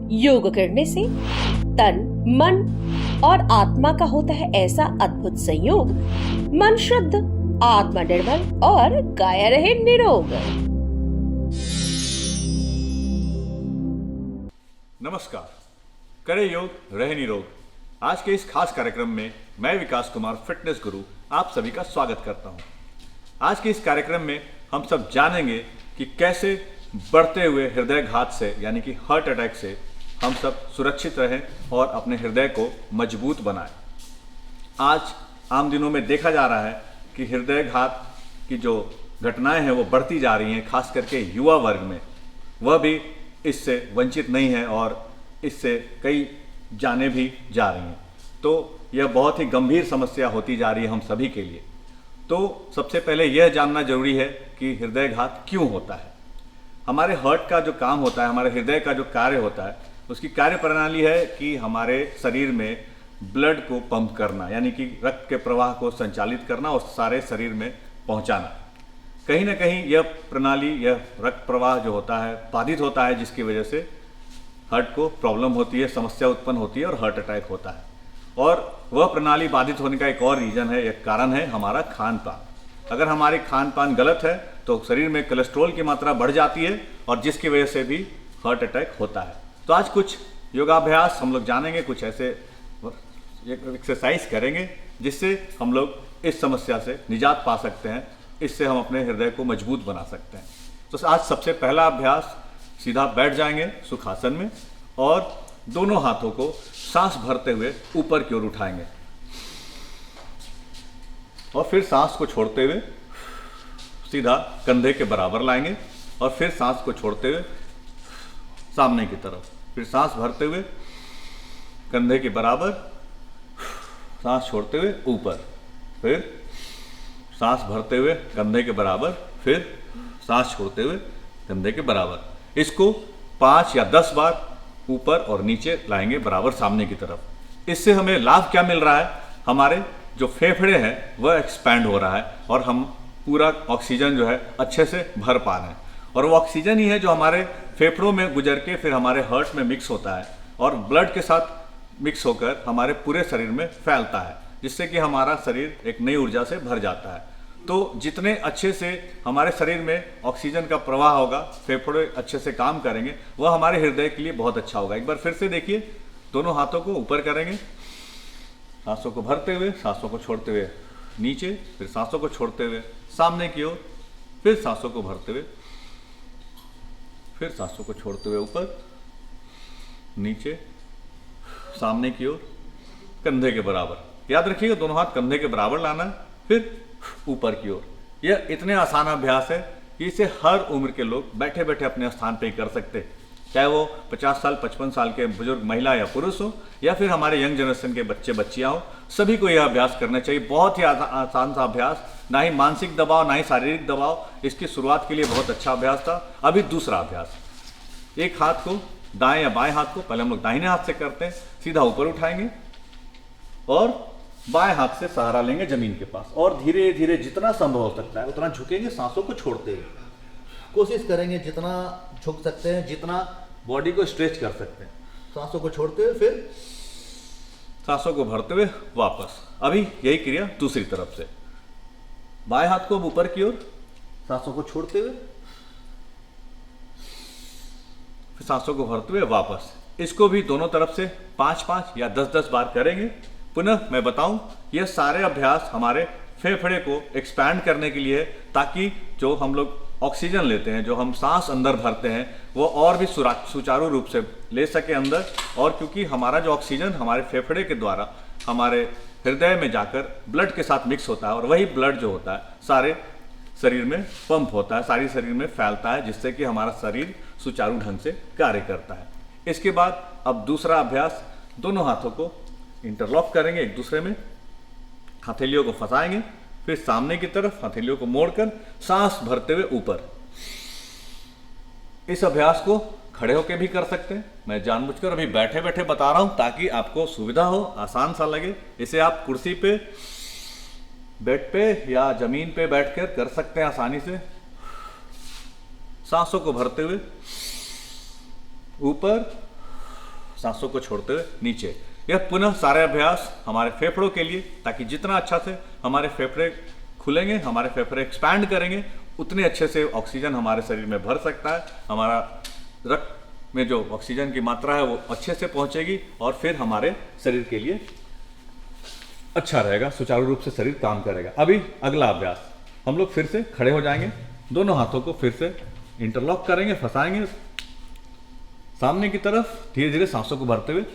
योग करने से तन, मन और आत्मा का होता है ऐसा अद्भुत संयोग, मन शुद्ध, आत्मा निर्मल और काया रहे निरोग। नमस्कार, करे योग रहे निरोग। आज के इस खास कार्यक्रम में मैं विकास कुमार फिटनेस गुरु आप सभी का स्वागत करता हूं। आज के इस कार्यक्रम में हम सब जानेंगे कि कैसे बढ़ते हुए हृदयघात से यानी कि हार्ट अटैक से हम सब सुरक्षित रहें और अपने हृदय को मजबूत बनाएं। आज आम दिनों में देखा जा रहा है कि हृदयघात की जो घटनाएं हैं वो बढ़ती जा रही हैं, खास करके युवा वर्ग में। वह भी इससे वंचित नहीं है और इससे कई जानें भी जा रही हैं। तो यह बहुत ही गंभीर समस्या होती जा रही है हम सभी के लिए। तो सबसे पहले यह जानना जरूरी है कि हृदयघात क्यों होता है। हमारे हार्ट का जो काम होता है, हमारे हृदय का जो कार्य होता है, उसकी कार्य प्रणाली है कि हमारे शरीर में ब्लड को पंप करना, यानी कि रक्त के प्रवाह को संचालित करना और सारे शरीर में पहुंचाना। कहीं ना कहीं यह प्रणाली, यह रक्त प्रवाह जो होता है बाधित होता है, जिसकी वजह से हार्ट को प्रॉब्लम होती है, समस्या उत्पन्न होती है और हार्ट अटैक होता है। और वह प्रणाली बाधित होने का एक और रीजन है, एक कारण है हमारा खान पान। अगर हमारे खान पान गलत है तो शरीर में कोलेस्ट्रॉल की मात्रा बढ़ जाती है और जिसकी वजह से भी हार्ट अटैक होता है। तो आज कुछ योगाभ्यास हम लोग जानेंगे, कुछ ऐसे एक्सरसाइज करेंगे जिससे हम लोग इस समस्या से निजात पा सकते हैं। इससे हम अपने हृदय को मजबूत बना सकते हैं। तो आज सबसे पहला अभ्यास, सीधा बैठ जाएंगे सुखासन में और दोनों हाथों को सांस भरते हुए ऊपर की ओर उठाएंगे और फिर सांस को छोड़ते हुए सीधा कंधे के बराबर लाएंगे और फिर सांस को छोड़ते हुए सामने की तरफ, फिर सांस भरते हुए कंधे के बराबर, सांस छोड़ते हुए ऊपर, फिर सांस भरते हुए कंधे के बराबर, फिर सांस छोड़ते हुए कंधे के बराबर। इसको 5 या 10 बार ऊपर और नीचे लाएंगे बराबर सामने की तरफ। इससे हमें लाभ क्या मिल रहा है, हमारे जो फेफड़े हैं वह एक्सपैंड हो रहा है और हम पूरा ऑक्सीजन जो है अच्छे से भर पा रहे हैं। और वो ऑक्सीजन ही है जो हमारे फेफड़ों में गुजर के फिर हमारे हार्ट में मिक्स होता है और ब्लड के साथ मिक्स होकर हमारे पूरे शरीर में फैलता है, जिससे कि हमारा शरीर एक नई ऊर्जा से भर जाता है। तो जितने अच्छे से हमारे शरीर में ऑक्सीजन का प्रवाह होगा, फेफड़े अच्छे से काम करेंगे, वह हमारे हृदय के लिए बहुत अच्छा होगा। एक बार फिर से देखिए, दोनों हाथों को ऊपर करेंगे, सांसों को भरते हुए, सांसों को छोड़ते हुए नीचे, फिर सांसों को छोड़ते हुए सामने की ओर, फिर सांसों को भरते हुए, फिर सांसों को छोड़ते हुए ऊपर नीचे, सामने की ओर, कंधे के बराबर। याद रखिएगा दोनों हाथ कंधे के बराबर लाना है, फिर ऊपर की ओर। यह इतने आसान अभ्यास है कि इसे हर उम्र के लोग बैठे बैठे अपने स्थान पे ही कर सकते हैं, चाहे वो 50 साल 55 साल के बुजुर्ग महिला या पुरुष हो या फिर हमारे यंग जनरेशन के बच्चे बच्चियां हो, सभी को यह अभ्यास करना चाहिए। बहुत ही आसान सा अभ्यास, ना ही मानसिक दबाव ना ही शारीरिक दबाव। इसकी शुरुआत के लिए बहुत अच्छा अभ्यास था। अभी दूसरा अभ्यास, एक हाथ को दाएं या बाएं हाथ को, पहले हम लोग दाहिने हाथ से करते हैं, सीधा ऊपर उठाएंगे और बाएं हाथ से सहारा लेंगे जमीन के पास और धीरे धीरे जितना संभव हो सकता है उतना झुकेंगे, सांसों को छोड़ते हुए। कोशिश करेंगे जितना झुक सकते हैं, जितना बॉडी को स्ट्रेच कर सकते हैं। सांसों को छोड़ते हुए फिर सांसों को भरते हुए वापस। अभी यही क्रिया दूसरी तरफ से, बाएं हाथ को ऊपर की ओर, सांसों को छोड़ते हुए, फिर सांसों को भरते हुए वापस। इसको भी दोनों तरफ से 5-5 या 10-10 बार करेंगे। पुनः मैं बताऊं, यह सारे अभ्यास हमारे फेफड़े को एक्सपैंड करने के लिए है, ताकि जो हम लोग ऑक्सीजन लेते हैं, जो हम सांस अंदर भरते हैं, वो और भी सुचारू रूप से ले सके अंदर। और क्योंकि हमारा जो ऑक्सीजन हमारे फेफड़े के द्वारा हमारे हृदय में जाकर ब्लड के साथ मिक्स होता है और वही ब्लड जो होता है सारे शरीर में पंप होता है, सारी शरीर में फैलता है, जिससे कि हमारा शरीर सुचारू ढंग से कार्य करता है। इसके बाद अब दूसरा अभ्यास, दोनों हाथों को इंटरलॉक करेंगे एक दूसरे में, हथेलियों को फंसाएंगे, फिर सामने की तरफ हथेलियों को मोड़कर सांस भरते हुए ऊपर। इस अभ्यास को खड़े होकर भी कर सकते हैं। मैं जानबूझकर अभी बैठे बैठे बता रहा हूं ताकि आपको सुविधा हो, आसान सा लगे। इसे आप कुर्सी पे, बेड पे या जमीन पे बैठकर कर सकते हैं आसानी से। सांसों को भरते हुए ऊपर, सांसों को छोड़ते हुए नीचे। यह पुनः सारे अभ्यास हमारे फेफड़ों के लिए, ताकि जितना अच्छा से हमारे फेफड़े खुलेंगे, हमारे फेफड़े एक्सपैंड करेंगे, उतने अच्छे से ऑक्सीजन हमारे शरीर में भर सकता है। हमारा रक्त में जो ऑक्सीजन की मात्रा है वो अच्छे से पहुंचेगी और फिर हमारे शरीर के लिए अच्छा रहेगा, सुचारू रूप से शरीर काम करेगा। अभी अगला अभ्यास, हम लोग फिर से खड़े हो जाएंगे, दोनों हाथों को फिर से इंटरलॉक करेंगे, फंसाएंगे सामने की तरफ, धीरे धीरे सांसों को भरते हुए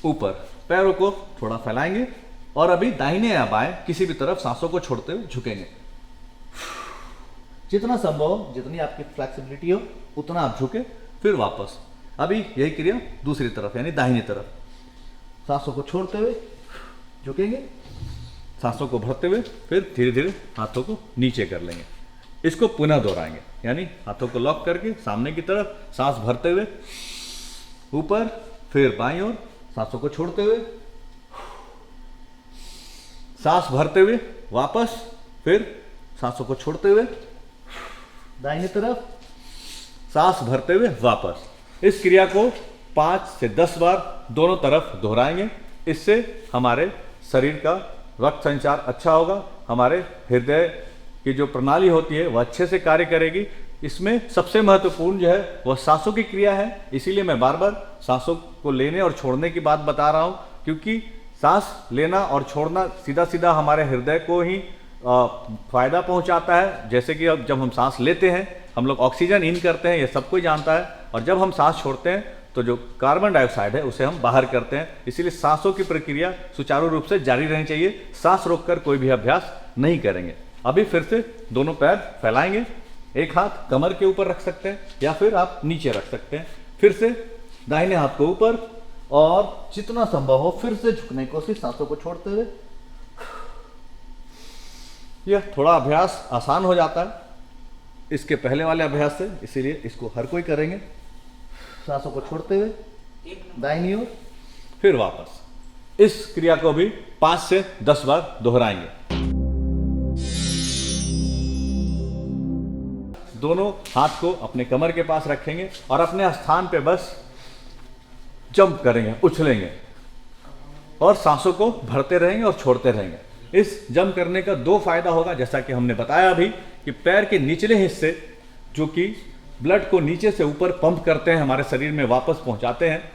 ऊपर, पैरों को थोड़ा फैलाएंगे और अभी दाहिने या बाएं किसी भी तरफ सांसों को छोड़ते हुए झुकेंगे। जितना संभव हो, जितनी आपकी फ्लेक्सिबिलिटी हो उतना आप झुके, फिर वापस। अभी यही क्रिया दूसरी तरफ यानी दाहिनी तरफ, सांसों को छोड़ते हुए झुकेंगे, सांसों को भरते हुए फिर धीरे धीरे हाथों को नीचे कर लेंगे। इसको पुनः दोहराएंगे, यानी हाथों को लॉक करके सामने की तरफ सांस भरते हुए ऊपर, फिर बाईं ओर सांसों को छोड़ते हुए, सांस भरते हुए वापस, फिर सांसों को छोड़ते हुए दाहिनी तरफ, सांस भरते हुए वापस। इस क्रिया को 5 से 10 बार दोनों तरफ दोहराएंगे। इससे हमारे शरीर का रक्त संचार अच्छा होगा, हमारे हृदय की जो प्रणाली होती है वह अच्छे से कार्य करेगी। इसमें सबसे महत्वपूर्ण जो है वह सांसों की क्रिया है, इसीलिए मैं बार बार सांसों को लेने और छोड़ने की बात बता रहा हूँ, क्योंकि सांस लेना और छोड़ना सीधा सीधा हमारे हृदय को ही फायदा पहुंचाता है। जैसे कि अब जब हम सांस लेते हैं हम लोग ऑक्सीजन इन करते हैं, ये सब कोई जानता है, और जब हम सांस छोड़ते हैं तो जो कार्बन डाइऑक्साइड है उसे हम बाहर करते हैं। इसीलिए सांसों की प्रक्रिया सुचारू रूप से जारी रहनी चाहिए, सांस रोककर कोई भी अभ्यास नहीं करेंगे। अभी फिर से दोनों पैर फैलाएंगे, एक हाथ कमर के ऊपर रख सकते हैं या फिर आप नीचे रख सकते हैं। फिर से दाहिने हाथ को ऊपर और जितना संभव हो फिर से झुकने की कोशिश, सांसों को छोड़ते हुए। यह थोड़ा अभ्यास आसान हो जाता है इसके पहले वाले अभ्यास से, इसीलिए इसको हर कोई करेंगे। सांसों को छोड़ते हुए दाहिनी ओर, फिर वापस। इस क्रिया को भी 5 से 10 बार दोहराएंगे। दोनों हाथ को अपने कमर के पास रखेंगे और अपने स्थान पे बस जंप करेंगे, उछलेंगे और सांसों को भरते रहेंगे और छोड़ते रहेंगे। इस जंप करने का 2 फायदा होगा, जैसा कि हमने बताया अभी, कि पैर के निचले हिस्से जो कि ब्लड को नीचे से ऊपर पंप करते हैं, हमारे शरीर में वापस पहुंचाते हैं।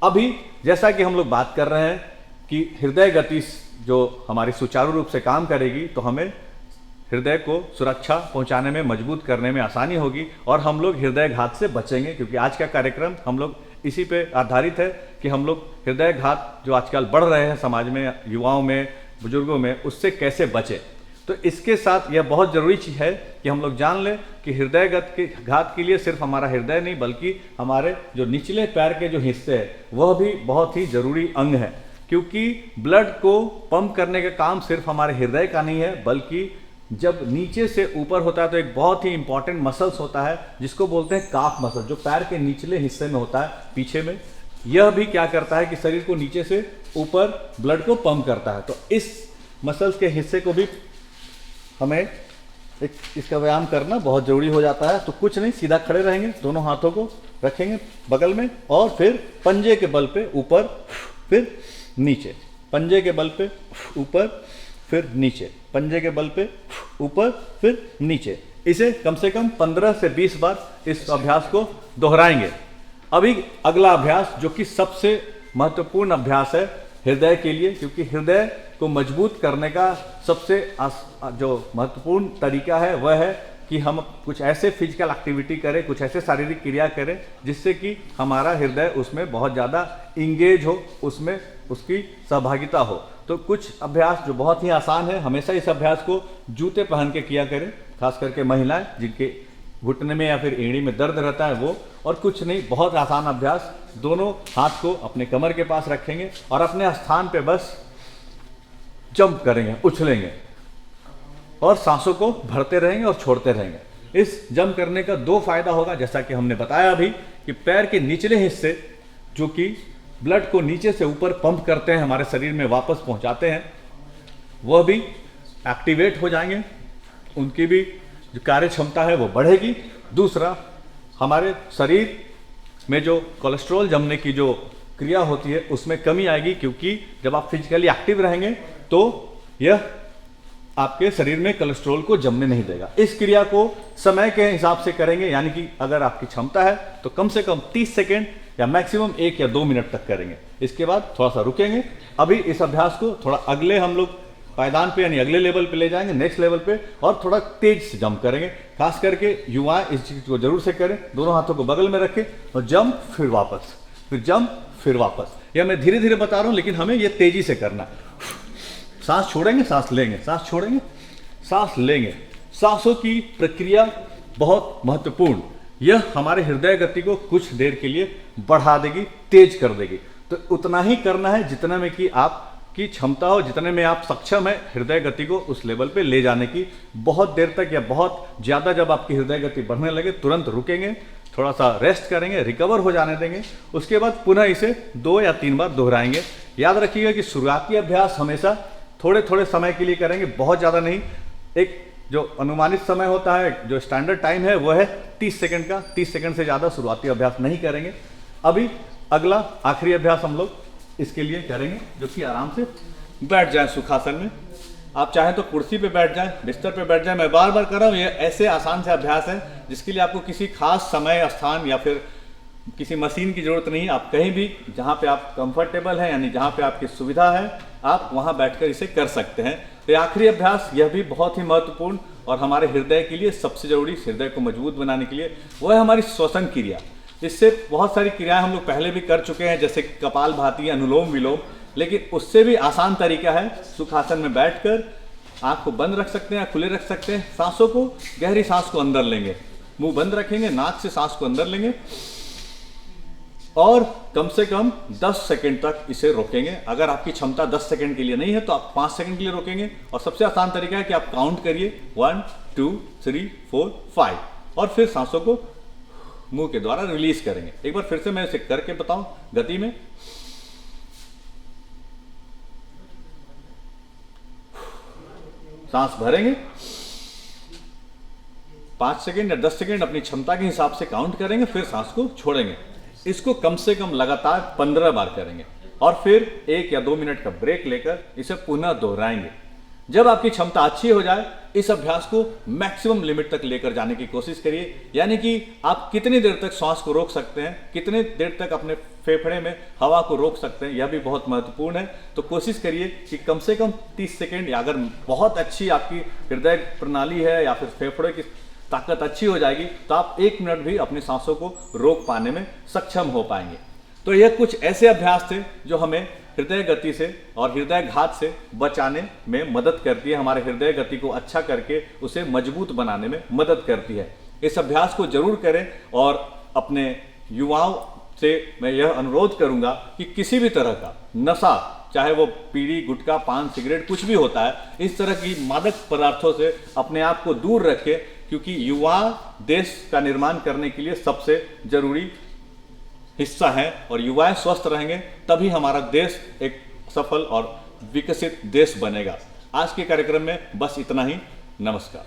अभी जैसा कि हम लोग बात कर रहे हैं कि हृदय गति जो हमारी सुचारू रूप से काम करेगी, तो हमें हृदय को सुरक्षा पहुंचाने में, मजबूत करने में आसानी होगी और हम लोग हृदय घात से बचेंगे। क्योंकि आज का कार्यक्रम हम लोग इसी पे आधारित है कि हम लोग हृदय घात जो आजकल बढ़ रहे हैं समाज में, युवाओं में, बुजुर्गों में, उससे कैसे बचें। तो इसके साथ यह बहुत ज़रूरी चीज़ है कि हम लोग जान लें कि हृदय घात के लिए सिर्फ हमारा हृदय नहीं, बल्कि हमारे जो निचले पैर के जो हिस्से हैं वह भी बहुत ही ज़रूरी अंग है। क्योंकि ब्लड को पंप करने का काम सिर्फ हमारे हृदय का नहीं है, बल्कि जब नीचे से ऊपर होता है तो एक बहुत ही इंपॉर्टेंट मसल्स होता है जिसको बोलते हैं काफ मसल, जो पैर के निचले हिस्से में होता है पीछे में। यह भी क्या करता है कि शरीर को नीचे से ऊपर ब्लड को पंप करता है। तो इस मसल्स के हिस्से को भी हमें इसका व्यायाम करना बहुत ज़रूरी हो जाता है। तो कुछ नहीं, सीधा खड़े रहेंगे, दोनों हाथों को रखेंगे बगल में और फिर पंजे के बल पे ऊपर फिर नीचे, पंजे के बल पे ऊपर फिर नीचे, पंजे के बल पे ऊपर फिर नीचे। इसे कम से कम 15 से 20 बार इस अभ्यास को दोहराएंगे। अभी अगला अभ्यास जो कि सबसे महत्वपूर्ण अभ्यास है हृदय के लिए, क्योंकि हृदय को मजबूत करने का सबसे जो महत्वपूर्ण तरीका है वह है कि हम कुछ ऐसे फिजिकल एक्टिविटी करें, कुछ ऐसे शारीरिक क्रिया करें जिससे कि हमारा हृदय उसमें बहुत ज़्यादा इंगेज हो, उसमें उसकी सहभागिता हो। तो कुछ अभ्यास जो बहुत ही आसान है, हमेशा इस अभ्यास को जूते पहन के किया करें, खास करके महिलाएं जिनके घुटने में या फिर एड़ी में दर्द रहता है वो। और कुछ नहीं, बहुत आसान अभ्यास, दोनों हाथ को अपने कमर के पास रखेंगे और अपने स्थान पे बस जंप करेंगे, उछलेंगे और सांसों को भरते रहेंगे और छोड़ते रहेंगे। इस जंप करने का दो फायदा होगा, जैसा कि हमने बताया अभी, कि पैर के निचले हिस्से जो कि ब्लड को नीचे से ऊपर पंप करते हैं, हमारे शरीर में वापस पहुंचाते हैं, वह भी एक्टिवेट हो जाएंगे, उनकी भी जो कार्य क्षमता है वो बढ़ेगी। दूसरा, हमारे शरीर में जो कोलेस्ट्रॉल जमने की जो क्रिया होती है उसमें कमी आएगी, क्योंकि जब आप फिजिकली एक्टिव रहेंगे तो यह आपके शरीर में कोलेस्ट्रॉल को जमने नहीं देगा। इस क्रिया को समय के हिसाब से करेंगे, यानी कि अगर आपकी क्षमता है तो कम से कम 30 सेकेंड या मैक्सिमम 1 या 2 मिनट तक करेंगे। इसके बाद थोड़ा सा रुकेंगे। अभी इस अभ्यास को थोड़ा अगले हम लोग पायदान पे यानी अगले लेवल पे ले जाएंगे, नेक्स्ट लेवल पे, और थोड़ा तेज से जंप करेंगे। खास करके युवा इस चीज को जरूर से करें, दोनों हाथों को बगल में रखें और जंप फिर वापस, फिर जंप फिर वापस। यह मैं धीरे धीरे बता रहा हूं, लेकिन हमें यह तेजी से करना है। सांस छोड़ेंगे, सांस लेंगे, सांस छोड़ेंगे, सांस लेंगे। सांसों की प्रक्रिया बहुत महत्वपूर्ण, यह हमारे हृदय गति को कुछ देर के लिए बढ़ा देगी, तेज कर देगी। तो उतना ही करना है जितना में कि आपकी क्षमता हो, जितने में आप सक्षम है हृदय गति को उस लेवल पे ले जाने की। बहुत देर तक या बहुत ज़्यादा जब आपकी हृदय गति बढ़ने लगे तुरंत रुकेंगे, थोड़ा सा रेस्ट करेंगे, रिकवर हो जाने देंगे। उसके बाद पुनः इसे 2 या 3 बार दोहराएंगे। याद रखिएगा कि शुरुआती अभ्यास हमेशा थोड़े थोड़े समय के लिए करेंगे, बहुत ज़्यादा नहीं। एक जो अनुमानित समय होता है, जो स्टैंडर्ड टाइम है, वह है 30 सेकंड का। 30 सेकंड से ज़्यादा शुरुआती अभ्यास नहीं करेंगे। अभी अगला आखिरी अभ्यास हम लोग इसके लिए करेंगे, जो कि आराम से बैठ जाएं सुखासन में। आप चाहें तो कुर्सी पे बैठ जाएं, बिस्तर पे बैठ जाएं। मैं बार बार कर रहा हूँ, ये ऐसे आसान से अभ्यास है जिसके लिए आपको किसी खास समय, स्थान या फिर किसी मशीन की जरूरत नहीं। आप कहीं भी जहाँ पे आप कंफर्टेबल हैं, यानी जहाँ पे आपकी सुविधा है, आप वहाँ बैठकर इसे कर सकते हैं। तो आखिरी अभ्यास यह भी बहुत ही महत्वपूर्ण और हमारे हृदय के लिए सबसे जरूरी, हृदय को मजबूत बनाने के लिए, वह है हमारी श्वसन क्रिया। इससे बहुत सारी क्रियाएं हम लोग पहले भी कर चुके हैं, जैसे कपालभाति, अनुलोम विलोम, लेकिन उससे भी आसान तरीका है सुखासन में बैठकर आँख को बंद रख सकते हैं या खुले रख सकते हैं। सांसों को, गहरी सांस को अंदर लेंगे, मुंह बंद रखेंगे, नाक से सांस को अंदर लेंगे और कम से कम 10 सेकंड तक इसे रोकेंगे। अगर आपकी क्षमता 10 सेकंड के लिए नहीं है तो आप 5 सेकंड के लिए रोकेंगे। और सबसे आसान तरीका है कि आप काउंट करिए 1 2 3 4 5 और फिर सांसों को मुंह के द्वारा रिलीज करेंगे। एक बार फिर से मैं इसे करके बताऊं गति में। सांस भरेंगे, 5 सेकंड या 10 सेकंड अपनी क्षमता के हिसाब से काउंट करेंगे, फिर सांस को छोड़ेंगे। इसको कम से कम लगातार 15 बार करेंगे और फिर 1 या 2 मिनट का ब्रेक लेकर इसे पुनः दोहराएंगे। जब आपकी क्षमता अच्छी हो जाए, इस अभ्यास को मैक्सिमम लिमिट तक लेकर जाने की कोशिश करिए। यानी कि आप कितनी देर तक सांस को रोक सकते हैं, कितने देर तक अपने फेफड़े में हवा को रोक सकते हैं, यह भी बहुत महत्वपूर्ण है। तो कोशिश करिए कि कम से कम 30 सेकेंड, या अगर बहुत अच्छी आपकी हृदय प्रणाली है या फिर फेफड़े की ताकत अच्छी हो जाएगी तो आप 1 मिनट भी अपनी सांसों को रोक पाने में सक्षम हो पाएंगे। तो यह कुछ ऐसे अभ्यास थे जो हमें हृदय गति से और हृदय घात से बचाने में मदद करती है, हमारे हृदय गति को अच्छा करके उसे मजबूत बनाने में मदद करती है। इस अभ्यास को जरूर करें और अपने युवाओं से मैं यह अनुरोध करूंगा कि किसी भी तरह का नशा, चाहे वो बीड़ी, गुटखा, पान, सिगरेट, कुछ भी होता है, इस तरह की मादक पदार्थों से अपने आप को दूर रखें, क्योंकि युवा देश का निर्माण करने के लिए सबसे जरूरी हिस्सा है और युवाएं स्वस्थ रहेंगे तभी हमारा देश एक सफल और विकसित देश बनेगा। आज के कार्यक्रम में बस इतना ही। नमस्कार।